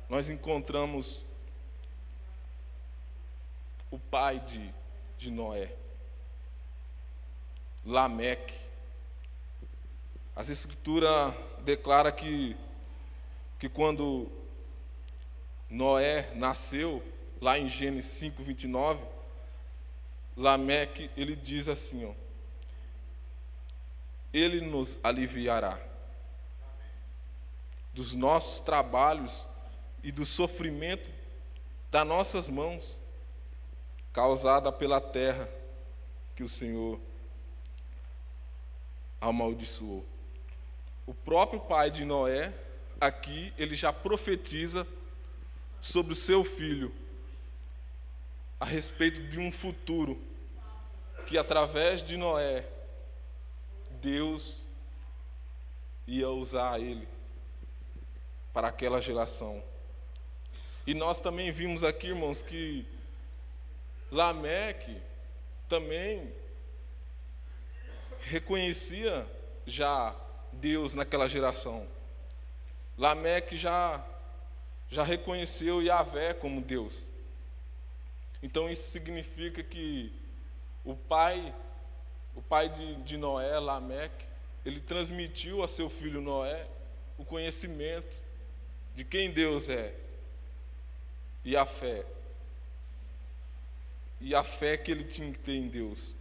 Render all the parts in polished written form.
nós encontramos o pai de Noé, Lameque. As Escrituras declaram que quando Noé nasceu, lá em Gênesis 5:29, Lameque, ele diz assim, ó: Ele nos aliviará dos nossos trabalhos e do sofrimento das nossas mãos, causada pela terra que o Senhor amaldiçoou. O próprio pai de Noé, aqui, ele já profetiza sobre o seu filho, a respeito de um futuro, que através de Noé, Deus ia usar ele para aquela geração. E nós também vimos aqui, irmãos, que Lameque também reconhecia já Deus naquela geração. Lameque já reconheceu Yahvé como Deus. Então isso significa que o pai de Noé, Lameque, ele transmitiu a seu filho Noé o conhecimento de quem Deus é e a fé que ele tinha que ter em Deus.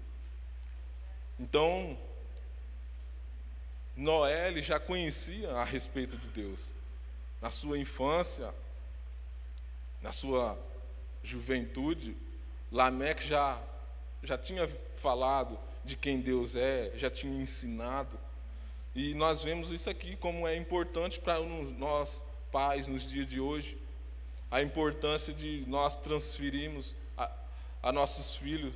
Então Noé, ele já conhecia a respeito de Deus na sua infância, na sua juventude. Lameque já tinha falado de quem Deus é, já tinha ensinado. E nós vemos isso aqui como é importante para nós pais nos dias de hoje, a importância de nós transferirmos a nossos filhos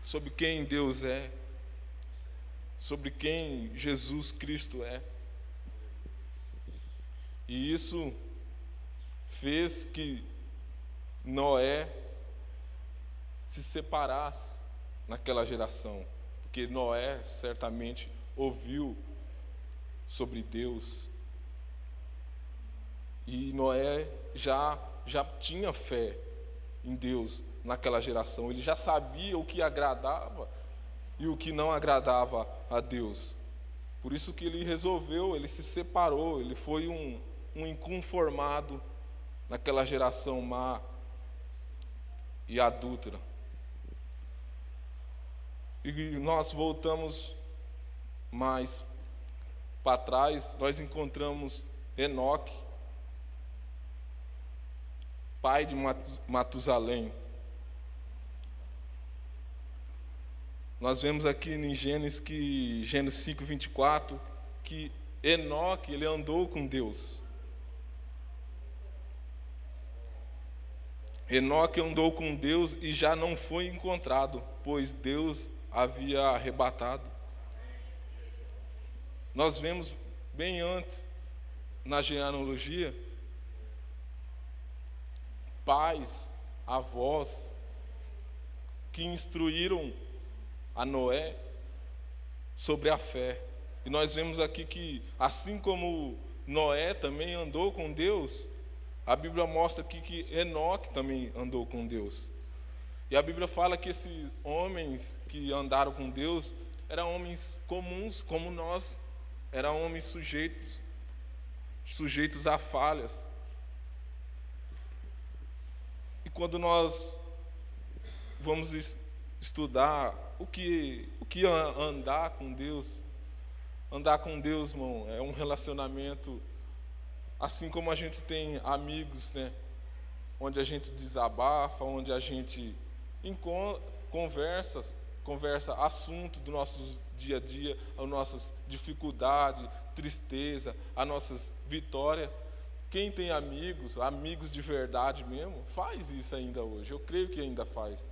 sobre quem Deus é, sobre quem Jesus Cristo é. E isso fez que Noé se separasse naquela geração, porque Noé certamente ouviu sobre Deus, e Noé já tinha fé em Deus naquela geração. Ele já sabia o que agradava e o que não agradava a Deus. Por isso que ele se separou, ele foi um inconformado naquela geração má e adúltera. E nós voltamos mais para trás, nós encontramos Enoque, pai de Matusalém. Nós vemos aqui em Gênesis 5:24, que Enoque, ele andou com Deus. Enoque andou com Deus e já não foi encontrado, pois Deus havia arrebatado. Nós vemos bem antes, na genealogia, pais, avós, que instruíram a Noé sobre a fé. E nós vemos aqui que, assim como Noé também andou com Deus, a Bíblia mostra aqui que Enoque também andou com Deus. E a Bíblia fala que esses homens que andaram com Deus eram homens comuns como nós, eram homens sujeitos a falhas. E quando nós vamos estudar o que andar com Deus, irmão, é um relacionamento, assim como a gente tem amigos, né, onde a gente desabafa, onde a gente conversa assunto do nosso dia a dia, as nossas dificuldades, tristeza, as nossas vitórias. Quem tem amigos de verdade mesmo, faz isso ainda hoje. Eu creio que ainda faz.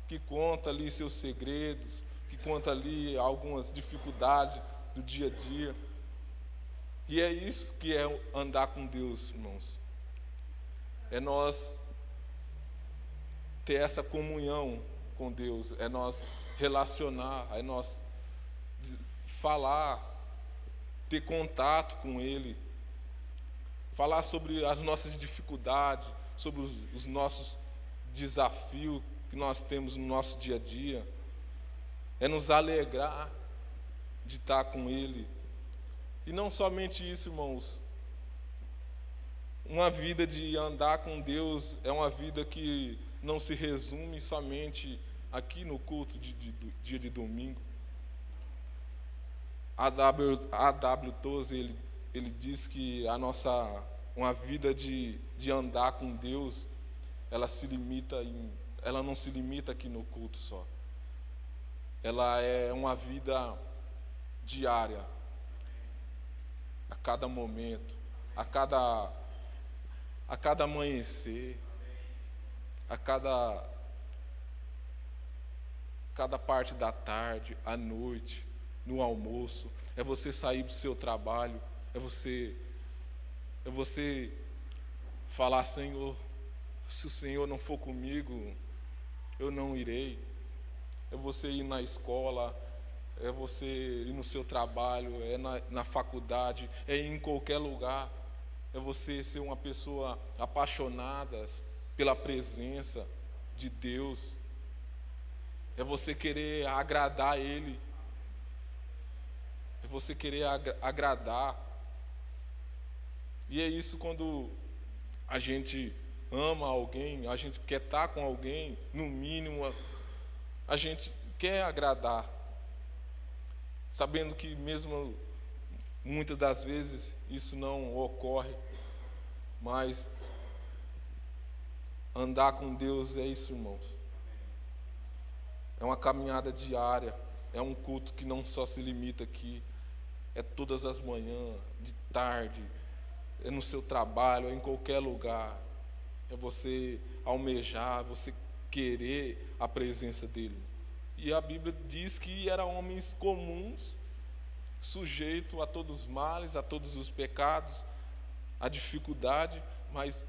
Que conta ali seus segredos, que conta ali algumas dificuldades do dia a dia. E é isso que é andar com Deus, irmãos. É nós ter essa comunhão com Deus, é nós relacionar, é nós falar, ter contato com Ele, falar sobre as nossas dificuldades, sobre os nossos desafios que nós temos no nosso dia a dia. É nos alegrar de estar com Ele. E não somente isso, irmãos. Uma vida de andar com Deus é uma vida que não se resume somente aqui no culto de dia de domingo. A.W. Tozer, ele diz que uma vida de andar com Deus, ela não se limita aqui no culto só. Ela é uma vida diária, a cada momento, a cada amanhecer, a cada parte da tarde, à noite, no almoço. É você sair do seu trabalho, é você falar: Senhor, se o Senhor não for comigo, eu não irei. É você ir na escola, é você ir no seu trabalho, é na faculdade, é ir em qualquer lugar. É você ser uma pessoa apaixonada pela presença de Deus. É você querer agradar Ele. É você querer agradar. E é isso quando a gente ama alguém, a gente quer estar com alguém, no mínimo, a gente quer agradar. Sabendo que mesmo muitas das vezes isso não ocorre, mas andar com Deus é isso, irmãos. É uma caminhada diária, é um culto que não só se limita aqui, é todas as manhãs, de tarde, é no seu trabalho, é em qualquer lugar. É você almejar, você querer a presença dEle. E a Bíblia diz que eram homens comuns, sujeitos a todos os males, a todos os pecados, a dificuldade, mas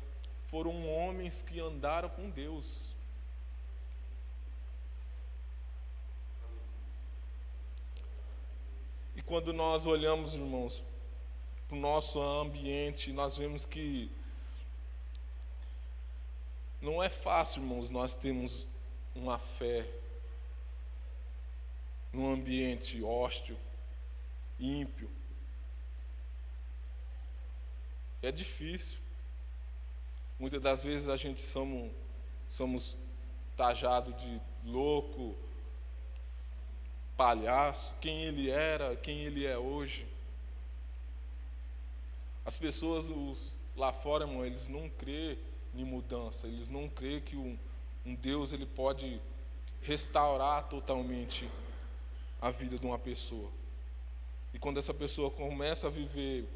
foram homens que andaram com Deus. E quando nós olhamos, irmãos, para o nosso ambiente, nós vemos que não é fácil, irmãos, nós temos uma fé num ambiente hostil, ímpio. É difícil. Muitas das vezes a gente somos tajados de louco, palhaço, quem ele era, quem ele é hoje. As pessoas lá fora, irmão, eles não crêem em mudança, eles não crêem que um Deus ele pode restaurar totalmente a vida de uma pessoa. E quando essa pessoa começa a viver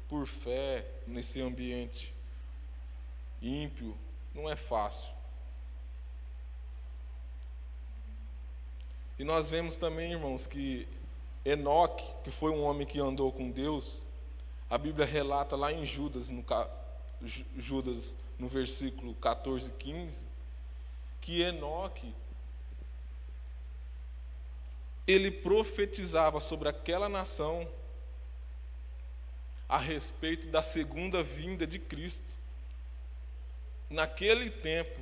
por fé nesse ambiente ímpio, não é fácil. E nós vemos também, irmãos, que Enoque, que foi um homem que andou com Deus, a Bíblia relata lá em Judas, no versículo 14 e 15, que Enoque, ele profetizava sobre aquela nação a respeito da segunda vinda de Cristo. Naquele tempo,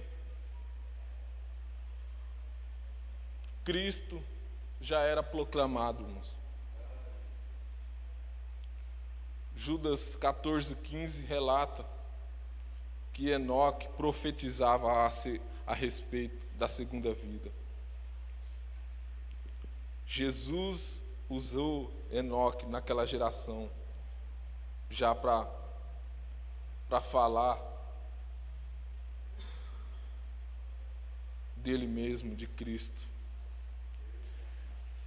Cristo já era proclamado, irmãos. Judas 14:15 relata que Enoque profetizava a respeito da segunda vida. Jesus usou Enoque naquela geração já para falar dele mesmo, de Cristo.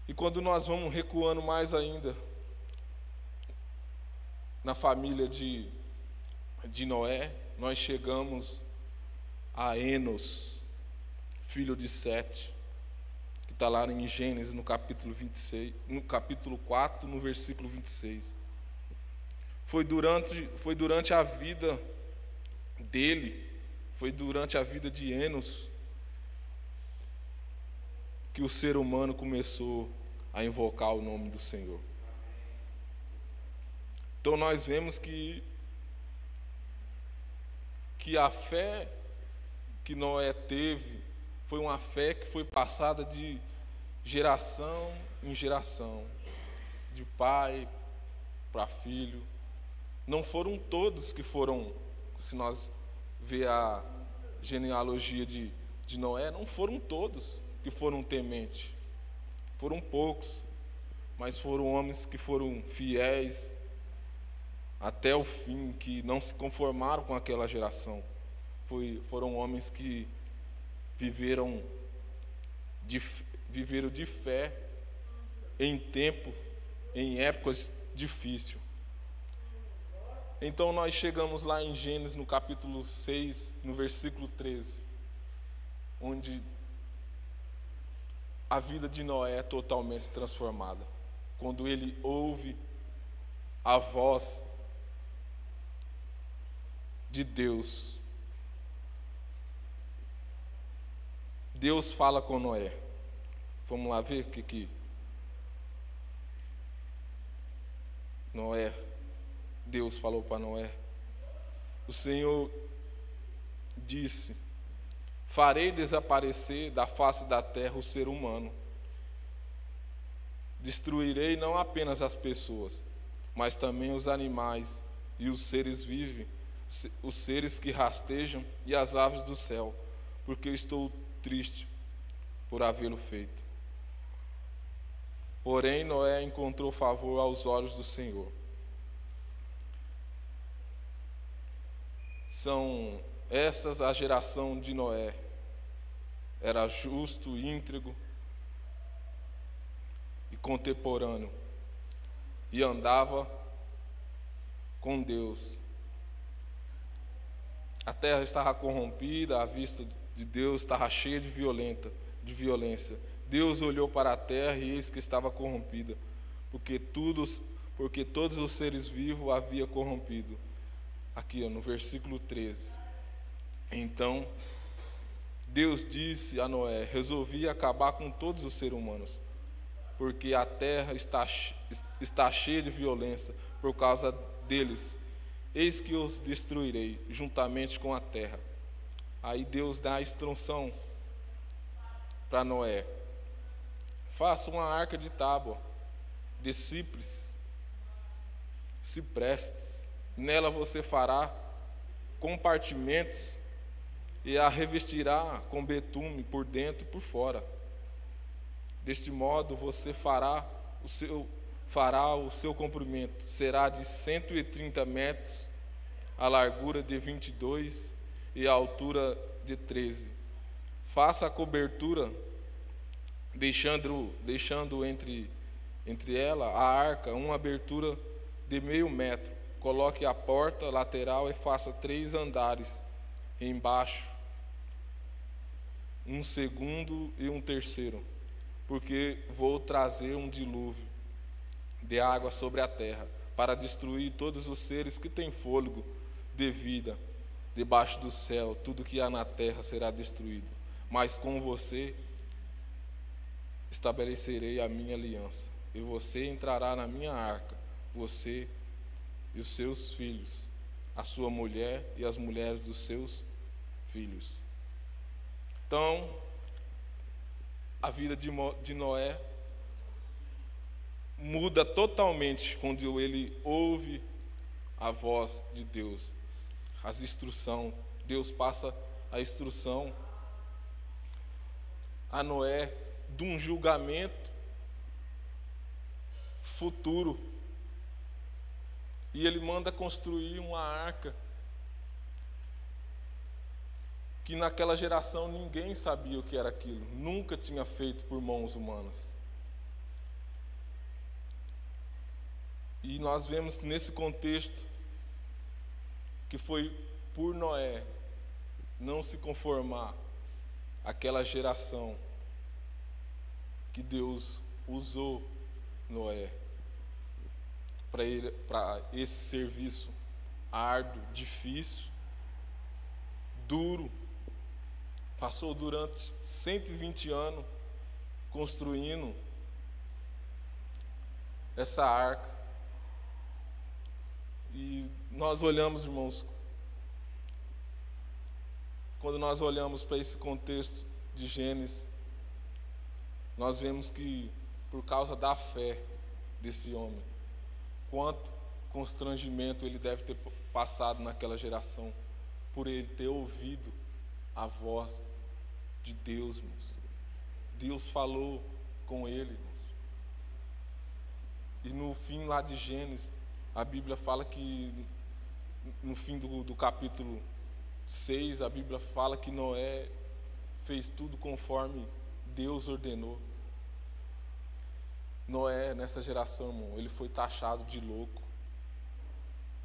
E quando nós vamos recuando mais ainda na família de Noé, nós chegamos a Enos, filho de Sete, que está lá em Gênesis, no capítulo 26, no capítulo 4, no versículo 26. Foi durante a vida dele, foi durante a vida de Enos, que o ser humano começou a invocar o nome do Senhor. Então nós vemos que que a fé que Noé teve foi uma fé que foi passada de geração em geração, de pai para filho. Não foram todos que foram, se nós ver a genealogia de Noé, não foram todos que foram tementes. Foram poucos, mas foram homens que foram fiéis até o fim, que não se conformaram com aquela geração. Foram homens que viveram de fé em épocas difíceis. Então nós chegamos lá em Gênesis, no capítulo 6, no versículo 13, onde a vida de Noé é totalmente transformada. Quando ele ouve a voz de Deus. Deus fala com Noé. Vamos lá ver o que Deus falou para Noé. O Senhor disse: farei desaparecer da face da terra o ser humano. Destruirei não apenas as pessoas, mas também os animais e os seres vivos, os seres que rastejam e as aves do céu, porque eu estou triste por havê-lo feito. Porém, Noé encontrou favor aos olhos do Senhor. São essas a geração de Noé. Era justo, íntegro e contemporâneo, e andava com Deus. A terra estava corrompida, a vista de Deus estava cheia de violência. Deus olhou para a terra e eis que estava corrompida, porque todos os seres vivos havia corrompido. Aqui no versículo 13. Então Deus disse a Noé: resolvi acabar com todos os seres humanos, porque a terra está cheia de violência por causa deles. Eis que os destruirei juntamente com a terra. Aí Deus dá a instrução para Noé: faça uma arca de tábua, de ciprestes. Nela você fará compartimentos e a revestirá com betume por dentro e por fora. Deste modo você fará o seu comprimento. Será de 130 metros, a largura de 22 e a altura de 13. Faça a cobertura, deixando entre ela a arca uma abertura de 0,5 metro. Coloque a porta lateral e faça 3 andares embaixo, um segundo e um terceiro, porque vou trazer um dilúvio de água sobre a terra, para destruir todos os seres que têm fôlego de vida debaixo do céu. Tudo que há na terra será destruído, mas com você estabelecerei a minha aliança, e você entrará na minha arca, você e os seus filhos, a sua mulher e as mulheres dos seus filhos. Então, a vida de Noé muda totalmente quando ele ouve a voz de Deus, as instruções. Deus passa a instrução a Noé de um julgamento futuro. E ele manda construir uma arca que naquela geração ninguém sabia o que era aquilo, nunca tinha feito por mãos humanas. E nós vemos nesse contexto que foi por Noé não se conformar àquela geração que Deus usou Noé para esse serviço árduo, difícil, duro. Passou durante 120 anos construindo essa arca. E nós olhamos, irmãos, quando nós olhamos para esse contexto de Gênesis, nós vemos que, por causa da fé desse homem, quanto constrangimento ele deve ter passado naquela geração, por ele ter ouvido a voz de Deus, irmãos. Deus falou com ele, irmãos. E no fim lá de Gênesis, a Bíblia fala que, no fim do capítulo 6, a Bíblia fala que Noé fez tudo conforme Deus ordenou. Noé, nessa geração, irmão, ele foi taxado de louco,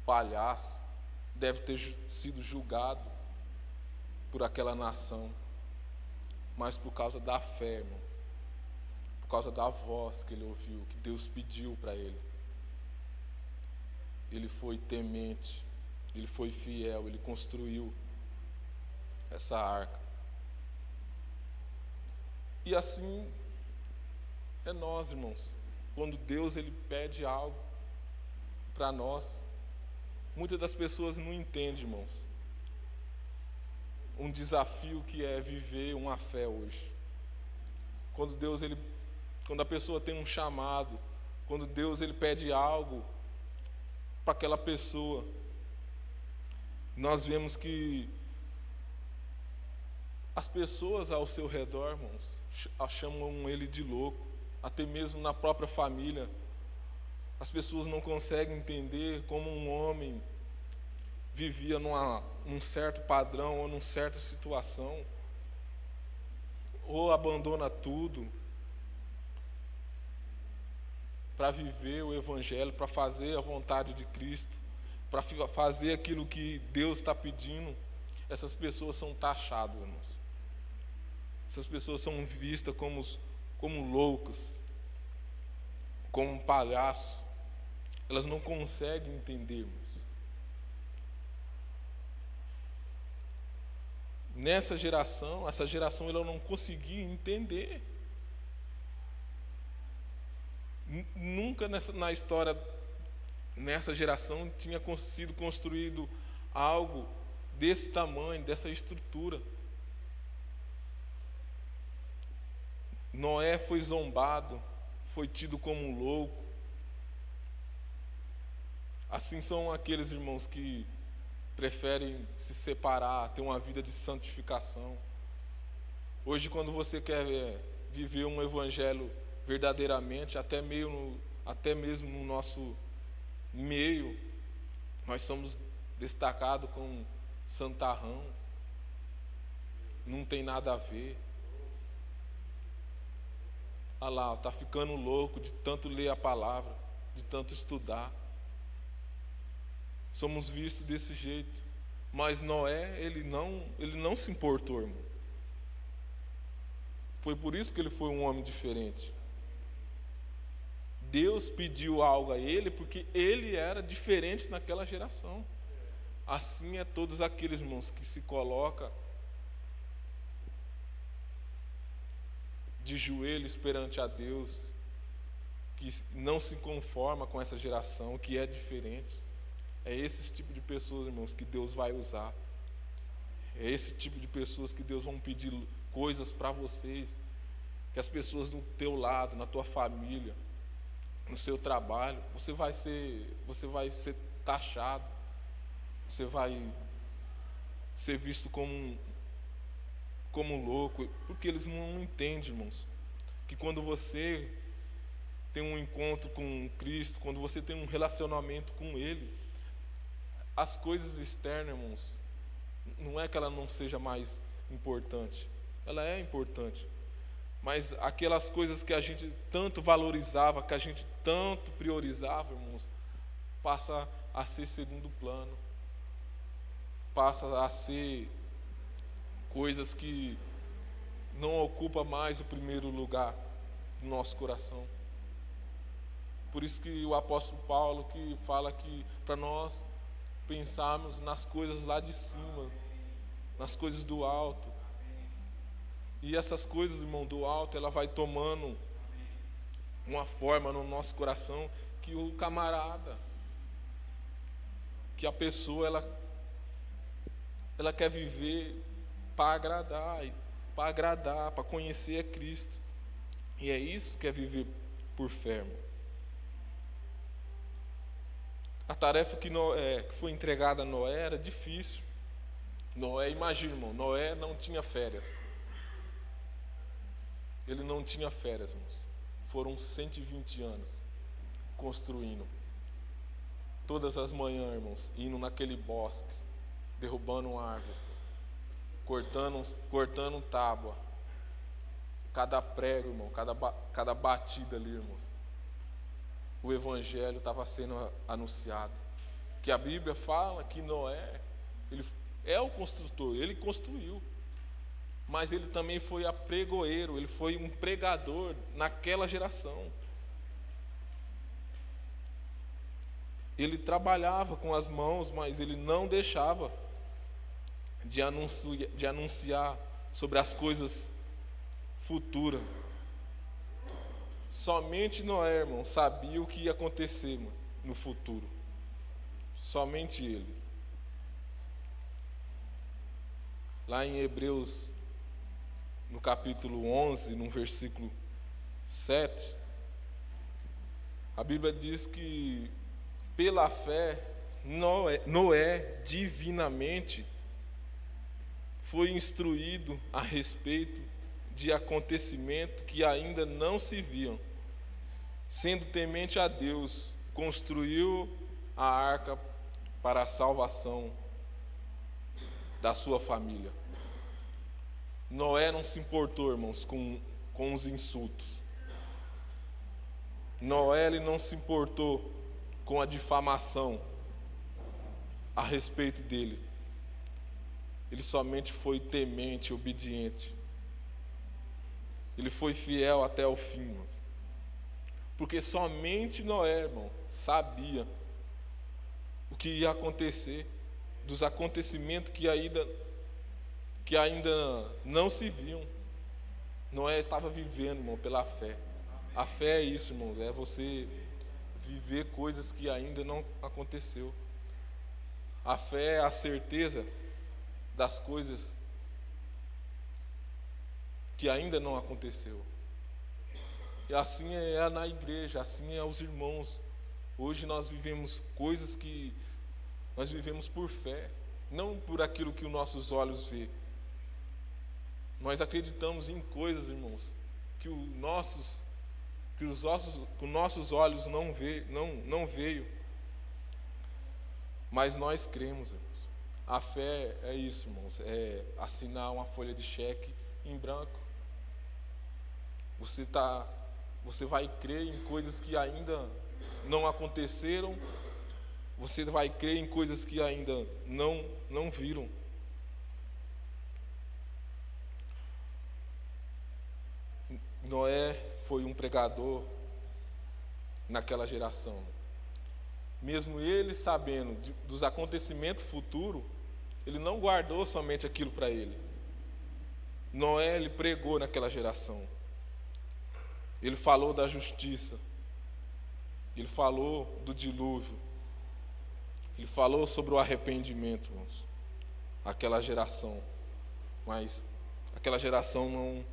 palhaço, deve ter sido julgado por aquela nação, mas por causa da fé, irmão, por causa da voz que ele ouviu, que Deus pediu para ele, ele foi temente, ele foi fiel, ele construiu essa arca. E assim é nós, irmãos, quando Deus ele pede algo para nós, muitas das pessoas não entendem, irmãos, um desafio que é viver uma fé hoje. Quando a pessoa tem um chamado, quando Deus ele pede algo para aquela pessoa, nós vemos que as pessoas ao seu redor, irmãos, chamam ele de louco, até mesmo na própria família. As pessoas não conseguem entender como um homem vivia num certo padrão ou numa certa situação, ou abandona tudo para viver o Evangelho, para fazer a vontade de Cristo, para fazer aquilo que Deus está pedindo. Essas pessoas são taxadas, irmãos. Essas pessoas são vistas como loucas, como um palhaço. Elas não conseguem entender, irmãos. Essa geração ela não conseguia entender. Nunca na história, nessa geração, tinha sido construído algo desse tamanho, dessa estrutura. Noé foi zombado, foi tido como um louco. Assim são aqueles irmãos que preferem se separar, ter uma vida de santificação. Hoje, quando você quer viver um evangelho verdadeiramente, até mesmo no nosso meio, nós somos destacados como santarrão, não tem nada a ver. Olha lá, está ficando louco de tanto ler a palavra, de tanto estudar. Somos vistos desse jeito. Mas Noé, ele não se importou, irmão. Foi por isso que ele foi um homem diferente. Deus pediu algo a ele porque ele era diferente naquela geração. Assim é todos aqueles, irmãos, que se colocam de joelhos perante a Deus, que não se conforma com essa geração, que é diferente. É esse tipo de pessoas, irmãos, que Deus vai usar. É esse tipo de pessoas que Deus vai pedir coisas para vocês, que as pessoas do teu lado, na tua família, no seu trabalho, você vai ser taxado, você vai ser visto como louco, porque eles não entendem, irmãos, que quando você tem um encontro com Cristo, quando você tem um relacionamento com Ele, as coisas externas, irmãos, não é que ela não seja mais importante, ela é importante, mas aquelas coisas que a gente tanto valorizava, que a gente tanto priorizava, irmãos, passa a ser segundo plano, passa a ser coisas que não ocupam mais o primeiro lugar no nosso coração. Por isso que o apóstolo Paulo que fala que para nós pensarmos nas coisas lá de cima, nas coisas do alto. E essas coisas, irmão, do alto, ela vai tomando uma forma no nosso coração que o camarada, que a pessoa, ela quer viver para agradar, para conhecer a Cristo. E é isso que é viver por fé, irmão. A tarefa que foi entregada a Noé era difícil. Noé, imagina, irmão, Noé não tinha férias. Ele não tinha férias, irmãos. Foram 120 anos construindo. Todas as manhãs, irmãos, indo naquele bosque, derrubando uma árvore, cortando tábua. Cada prego, irmão, cada batida ali, irmãos. O evangelho estava sendo anunciado. Que a Bíblia fala que Noé, ele é o construtor, ele construiu. Mas ele também foi apregoeiro, ele foi um pregador naquela geração. Ele trabalhava com as mãos, mas ele não deixava de anunciar sobre as coisas futuras. Somente Noé, irmão, sabia o que ia acontecer, mano, no futuro. Somente ele. Lá em Hebreus, no capítulo 11, no versículo 7, a Bíblia diz que pela fé Noé divinamente foi instruído a respeito de acontecimento que ainda não se viam. Sendo temente a Deus, construiu a arca para a salvação da sua família. Noé não se importou, irmãos, com os insultos. Noé, ele não se importou com a difamação a respeito dele. Ele somente foi temente, obediente. Ele foi fiel até o fim, irmão. Porque somente Noé, irmão, sabia o que ia acontecer, dos acontecimentos que ainda não se viam. Noé estava vivendo, irmão, pela fé. A fé é isso, irmãos, é você viver coisas que ainda não aconteceu. A fé é a certeza das coisas que ainda não aconteceu. E assim é na igreja, assim é os irmãos. Hoje nós vivemos coisas que nós vivemos por fé, não por aquilo que os nossos olhos vê. Nós acreditamos em coisas, irmãos, que os nossos olhos não veio. Mas nós cremos, irmãos. A fé é isso, irmãos, é assinar uma folha de cheque em branco. Você vai crer em coisas que ainda não aconteceram. Você vai crer em coisas que ainda não viram. Noé foi um pregador naquela geração. Mesmo ele sabendo dos acontecimentos futuros, ele não guardou somente aquilo para ele. Noé, ele pregou naquela geração. Ele falou da justiça. Ele falou do dilúvio. Ele falou sobre o arrependimento, irmãos. Aquela geração. Mas aquela geração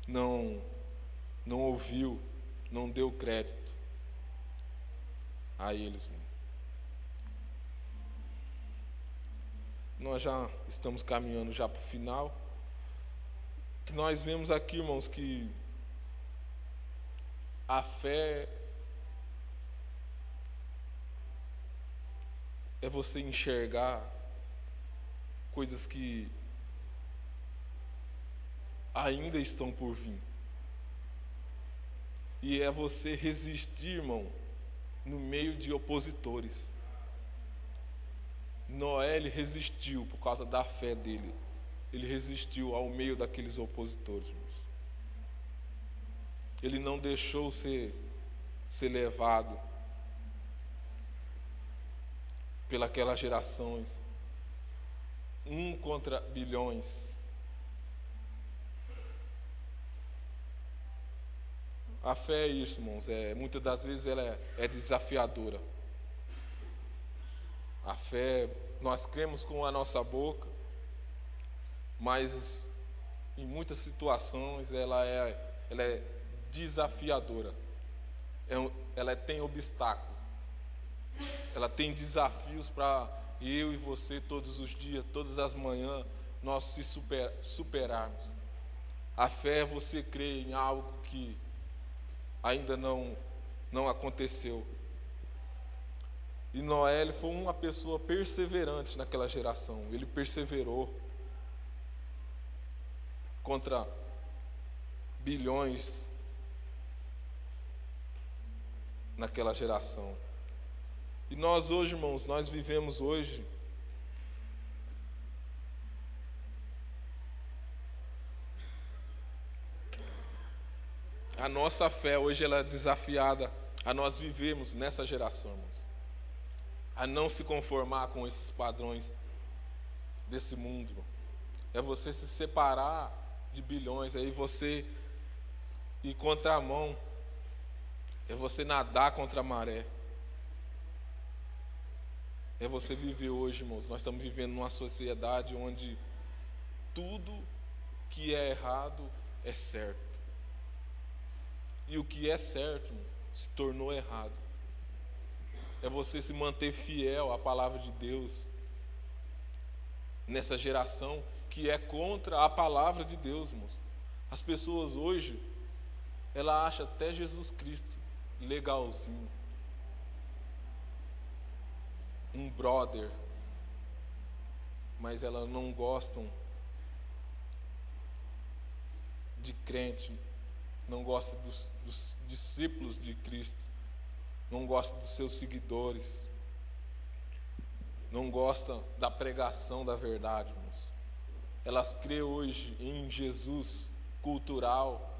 não ouviu, não deu crédito a eles. Nós já estamos caminhando já para o final. Que nós vemos aqui, irmãos, que a fé é você enxergar coisas que ainda estão por vir. E é você resistir, irmão, no meio de opositores. Noé, ele resistiu por causa da fé dele. Ele resistiu ao meio daqueles opositores, irmãos. Ele não deixou ser levado pelas gerações. 1 contra bilhões. A fé é isso, irmãos. Muitas das vezes ela é desafiadora. A fé, nós cremos com a nossa boca, mas em muitas situações ela é desafiadora. Ela tem obstáculo. Ela tem desafios para eu e você todos os dias, todas as manhãs, nós se superarmos. A fé é você crer em algo que ainda não aconteceu. E Noé, ele foi uma pessoa perseverante naquela geração. Ele perseverou contra bilhões naquela geração. E nós hoje, irmãos, nós vivemos hoje a nossa fé hoje ela é desafiada a nós vivemos nessa geração, irmãos, a não se conformar com esses padrões desse mundo. É você se separar de bilhões, aí você ir contra a mão, é você nadar contra a maré. É você viver hoje, irmãos. Nós estamos vivendo numa sociedade onde tudo que é errado é certo. E o que é certo, irmão, se tornou errado. É você se manter fiel à palavra de Deus nessa geração que é contra a palavra de Deus, irmãos. As pessoas hoje, ela acha até Jesus Cristo legalzinho, um brother, mas elas não gostam de crente, não gostam dos discípulos de Cristo, não gostam dos seus seguidores, não gostam da pregação da verdade, irmãos. Elas creem hoje em Jesus cultural,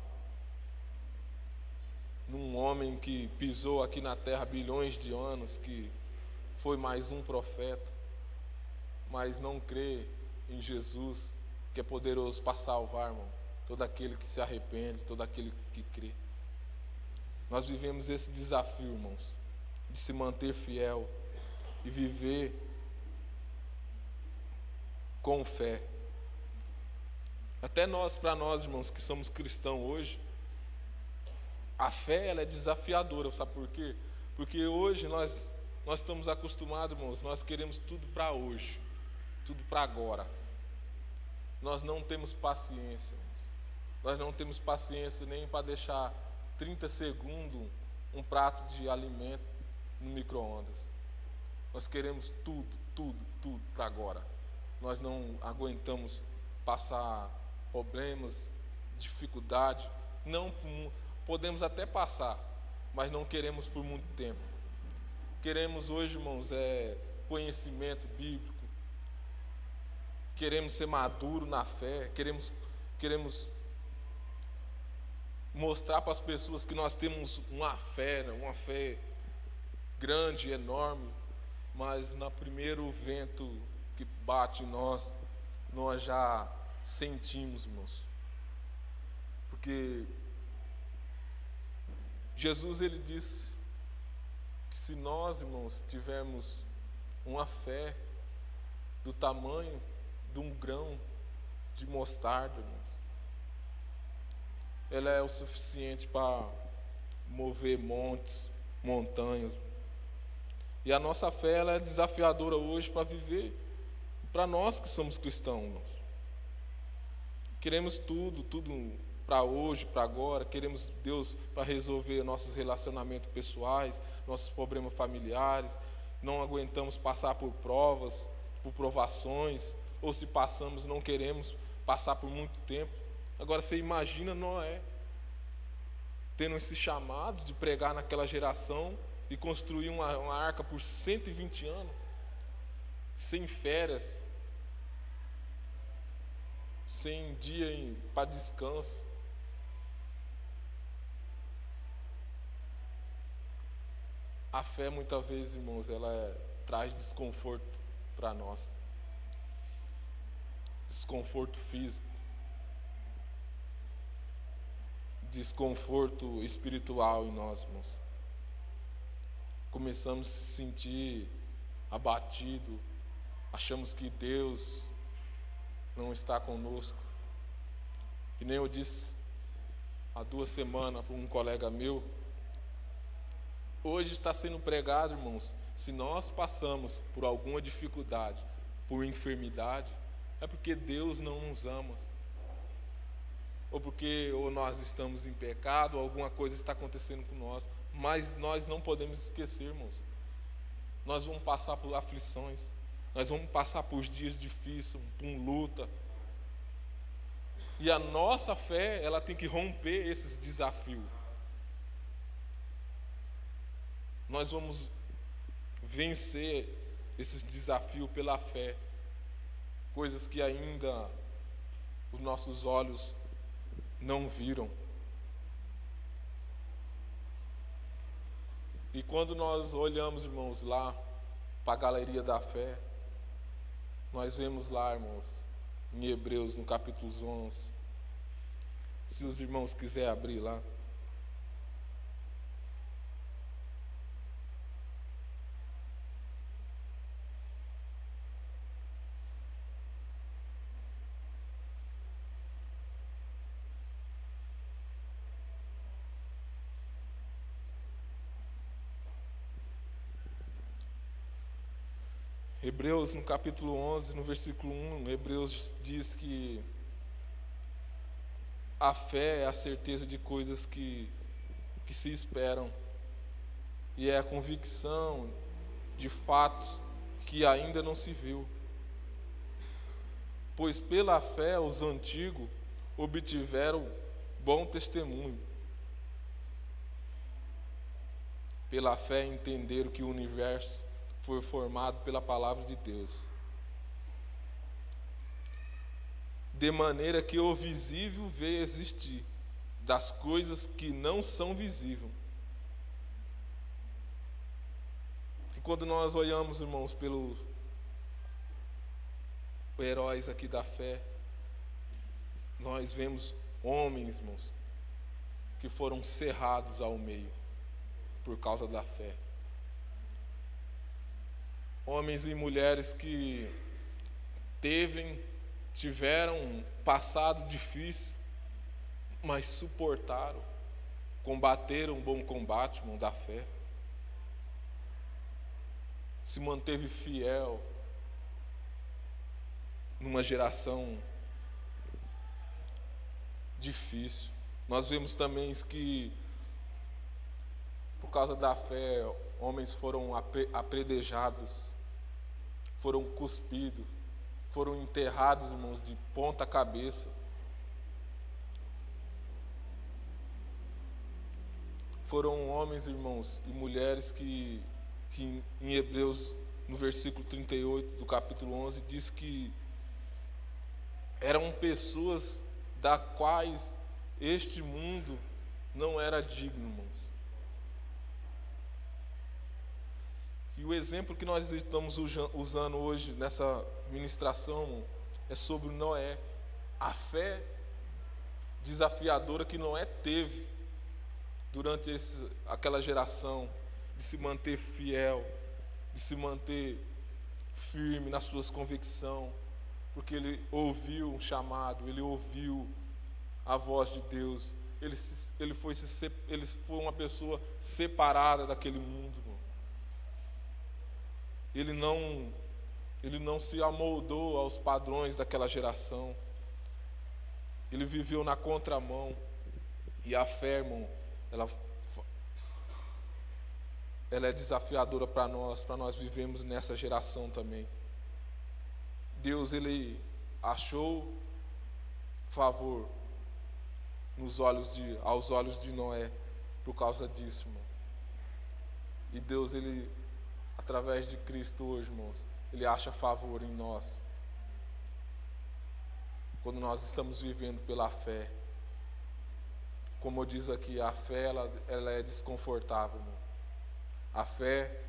num homem que pisou aqui na terra bilhões de anos, que foi mais um profeta, mas não crê em Jesus, que é poderoso para salvar, irmão, todo aquele que se arrepende, todo aquele que crê. Nós vivemos esse desafio, irmãos, de se manter fiel e viver com fé. Até para nós, irmãos, que somos cristãos hoje, a fé ela é desafiadora, sabe por quê? Porque hoje nós estamos acostumados, irmãos, nós queremos tudo para hoje, tudo para agora. Nós não temos paciência, nós não temos paciência nem para deixar 30 segundos um prato de alimento no micro-ondas. Nós queremos tudo para agora. Nós não aguentamos passar problemas, dificuldade, não podemos até passar, mas não queremos por muito tempo. Queremos hoje, irmãos, conhecimento bíblico, queremos ser maduro na fé, queremos mostrar para as pessoas que nós temos uma fé grande, enorme, mas no primeiro vento que bate em nós já sentimos, irmãos, porque Jesus ele disse que se nós, irmãos, tivermos uma fé do tamanho de um grão de mostarda, irmãos, ela é o suficiente para mover montes, montanhas. E a nossa fé ela é desafiadora hoje para viver, para nós que somos cristãos, irmãos. Queremos tudo para hoje, para agora. Queremos Deus para resolver nossos relacionamentos pessoais, nossos problemas familiares. Não aguentamos passar por provas, por provações, ou se passamos, não queremos passar por muito tempo. Agora você imagina Noé tendo esse chamado de pregar naquela geração e construir uma arca por 120 anos, sem férias, sem dia para descanso. A fé muitas vezes, irmãos, ela traz desconforto para nós, desconforto físico, desconforto espiritual em nós, irmãos. Começamos a se sentir abatido, achamos que Deus não está conosco. Que nem eu disse há 2 semanas para um colega meu, hoje está sendo pregado, irmãos, se nós passamos por alguma dificuldade, por enfermidade, é porque Deus não nos ama, ou porque ou nós estamos em pecado, ou alguma coisa está acontecendo com nós, mas nós não podemos esquecer, irmãos, nós vamos passar por aflições, nós vamos passar por dias difíceis, por luta, e a nossa fé, ela tem que romper esses desafios. Nós vamos vencer esses desafios pela fé, coisas que ainda os nossos olhos não viram. E quando nós olhamos, irmãos, lá para a galeria da fé, nós vemos lá, irmãos, em Hebreus, no capítulo 11, se os irmãos quiserem abrir lá. Hebreus, no capítulo 11, no versículo 1, Hebreus diz que a fé é a certeza de coisas que se esperam, e é a convicção de fatos que ainda não se viu. Pois pela fé os antigos obtiveram bom testemunho. Pela fé entenderam que o universo foi formado pela palavra de Deus, de maneira que o visível veio existir das coisas que não são visíveis. E quando nós olhamos, irmãos, pelos heróis aqui da fé, nós vemos homens, irmãos, que foram cerrados ao meio por causa da fé. Homens e mulheres que tiveram um passado difícil, mas suportaram, combateram um bom combate, irmão, da fé. Se manteve fiel numa geração difícil. Nós vemos também que, por causa da fé, homens foram apedrejados, foram cuspidos, foram enterrados, irmãos, de ponta cabeça. Foram homens, irmãos, e mulheres que em Hebreus, no versículo 38 do capítulo 11, diz que eram pessoas da quais este mundo não era digno, irmãos. E o exemplo que nós estamos usando hoje nessa ministração é sobre Noé. A fé desafiadora que Noé teve durante aquela geração, de se manter fiel, de se manter firme nas suas convicções, porque ele ouviu um chamado, ele ouviu a voz de Deus, ele foi uma pessoa separada daquele mundo, irmão. Ele não se amoldou aos padrões daquela geração. Ele viveu na contramão. E a fé, irmão, ela é desafiadora para nós vivemos nessa geração também. Deus, ele achou favor aos olhos de Noé por causa disso, irmão. E Deus, ele, através de Cristo hoje, irmãos, ele acha favor em nós, quando nós estamos vivendo pela fé. Como diz aqui, a fé ela é desconfortável, irmão. A fé,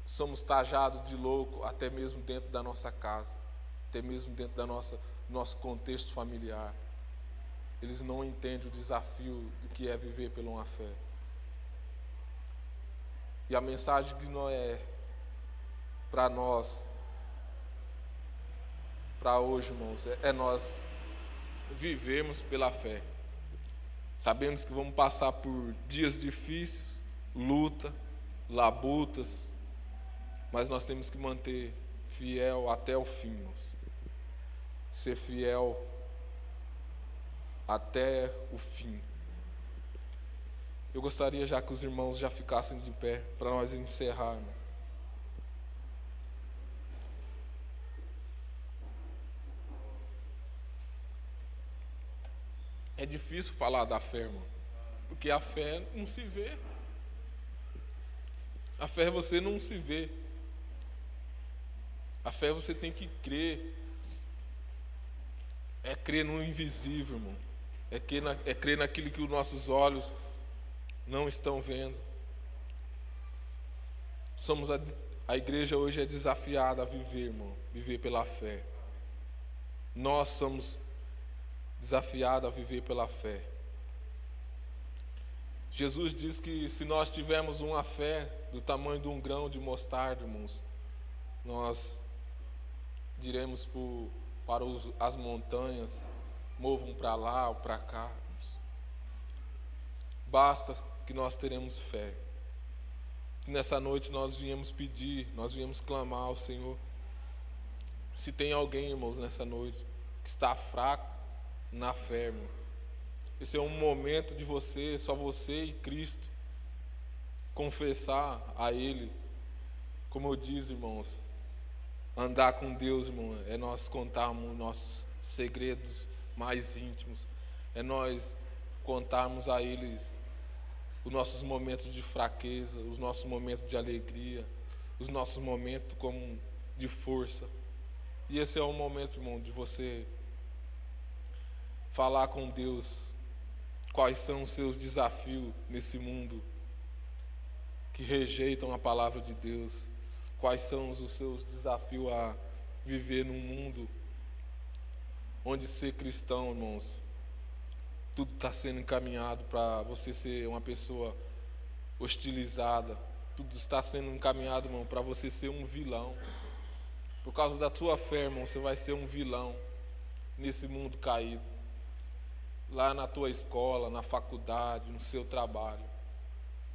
somos tajados de louco até mesmo dentro da nossa casa, até mesmo dentro da nosso contexto familiar. Eles não entendem o desafio do que é viver pela uma fé. E a mensagem de Noé para nós para hoje, irmãos, é nós vivermos pela fé. Sabemos que vamos passar por dias difíceis, luta, labutas, mas nós temos que manter fiel até o fim, irmãos. Ser fiel até o fim. Eu gostaria já que os irmãos já ficassem de pé para nós encerrar, irmão. É difícil falar da fé, irmão, porque a fé não se vê. A fé você não se vê. A fé você tem que crer. É crer no invisível, irmão. É crer naquilo que os nossos olhos não estão vendo. A igreja hoje é desafiada a viver, irmão, viver pela fé. Nós somos desafiados a viver pela fé. Jesus diz que se nós tivermos uma fé do tamanho de um grão de mostarda, irmãos, nós diremos para as montanhas, movam para lá ou para cá. Irmãos. Basta que nós teremos fé. Nessa noite nós viemos pedir, nós viemos clamar ao Senhor. Se tem alguém, irmãos, nessa noite que está fraco na fé, irmão, esse é um momento de você, só você e Cristo, confessar a Ele. Como eu disse, irmãos, andar com Deus, irmão, é nós contarmos nossos segredos mais íntimos, é nós contarmos a eles os nossos momentos de fraqueza, os nossos momentos de alegria, os nossos momentos como de força. E esse é o momento, irmão, de você falar com Deus quais são os seus desafios nesse mundo que rejeitam a palavra de Deus, quais são os seus desafios a viver num mundo onde ser cristão, irmãos, tudo está sendo encaminhado para você ser uma pessoa hostilizada, tudo está sendo encaminhado, irmão, para você ser um vilão. Por causa da tua fé, irmão, você vai ser um vilão nesse mundo caído, lá na tua escola, na faculdade, no seu trabalho,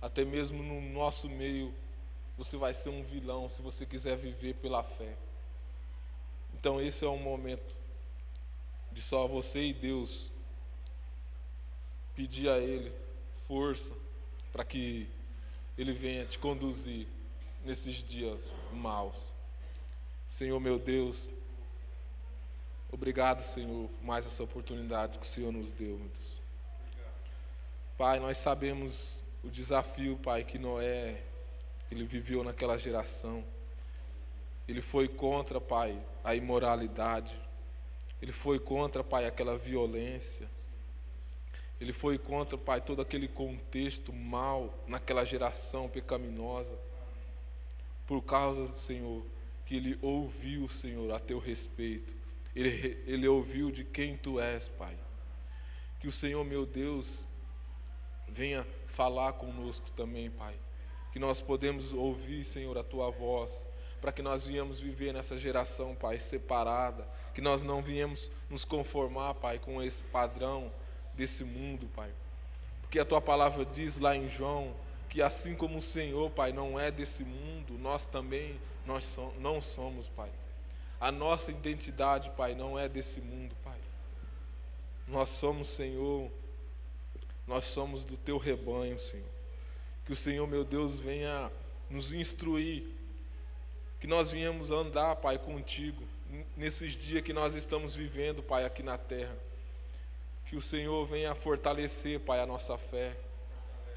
até mesmo no nosso meio, você vai ser um vilão se você quiser viver pela fé. Então esse é um momento de só você e Deus pedir a Ele força para que Ele venha te conduzir nesses dias maus. Senhor meu Deus, obrigado, Senhor, por mais essa oportunidade que o Senhor nos deu, meu Deus. Pai, nós sabemos o desafio, Pai, que Noé, ele viveu naquela geração. Ele foi contra, Pai, a imoralidade. Ele foi contra, Pai, aquela violência. Ele foi contra, Pai, todo aquele contexto mal naquela geração pecaminosa. Por causa, Senhor, que ele ouviu, Senhor, a teu respeito. Ele ouviu de quem tu és, Pai. Que o Senhor, meu Deus, venha falar conosco também, Pai. Que nós podemos ouvir, Senhor, a tua voz, para que nós viemos viver nessa geração, Pai, separada. Que nós não viemos nos conformar, Pai, com esse padrão desse mundo, Pai. Porque a tua palavra diz lá em João que assim como o Senhor, Pai, não é desse mundo, nós também não somos, Pai. A nossa identidade, Pai, não é desse mundo, Pai. Nós somos, Senhor, nós somos do teu rebanho, Senhor. Que o Senhor, meu Deus, venha nos instruir, que nós venhamos andar, Pai, contigo, nesses dias que nós estamos vivendo, Pai, aqui na terra. Que o Senhor venha fortalecer, Pai, a nossa fé.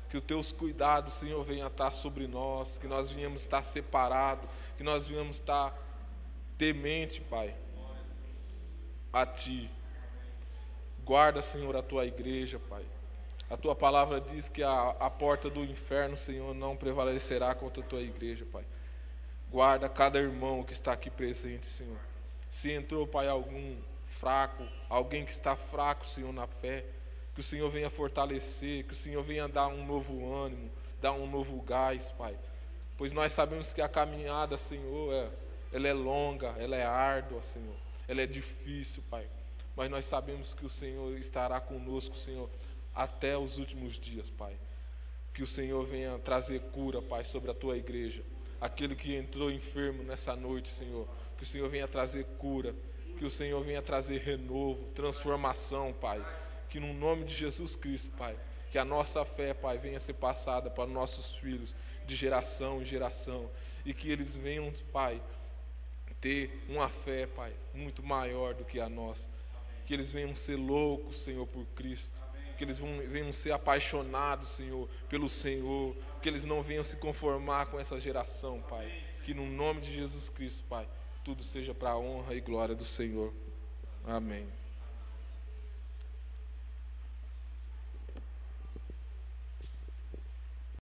Que os teus cuidados, Senhor, venha estar sobre nós, que nós venhamos estar separados, que nós venhamos estar temente, Pai, a Ti. Guarda, Senhor, a Tua igreja, Pai. A Tua palavra diz que a porta do inferno, Senhor, não prevalecerá contra a Tua igreja, Pai. Guarda cada irmão que está aqui presente, Senhor. Se entrou, Pai, algum fraco, alguém que está fraco, Senhor, na fé, que o Senhor venha fortalecer, que o Senhor venha dar um novo ânimo, dar um novo gás, Pai. Pois nós sabemos que a caminhada, Senhor, ela é longa, ela é árdua, Senhor. ela é difícil, Pai, mas nós sabemos que o Senhor estará conosco, Senhor, até os últimos dias, Pai. Que o Senhor venha trazer cura, Pai, sobre a Tua igreja. Aquele que entrou enfermo nessa noite, Senhor, que o Senhor venha trazer cura, que o Senhor venha trazer renovo, transformação, Pai. Que no nome de Jesus Cristo, Pai, que a nossa fé, Pai, venha ser passada para nossos filhos, de geração em geração, e que eles venham, Pai, ter uma fé, Pai, muito maior do que a nossa. Que eles venham ser loucos, Senhor, por Cristo. Que eles venham ser apaixonados, Senhor, pelo Senhor. Que eles não venham se conformar com essa geração, Pai. Que no nome de Jesus Cristo, Pai, tudo seja para a honra e glória do Senhor. Amém.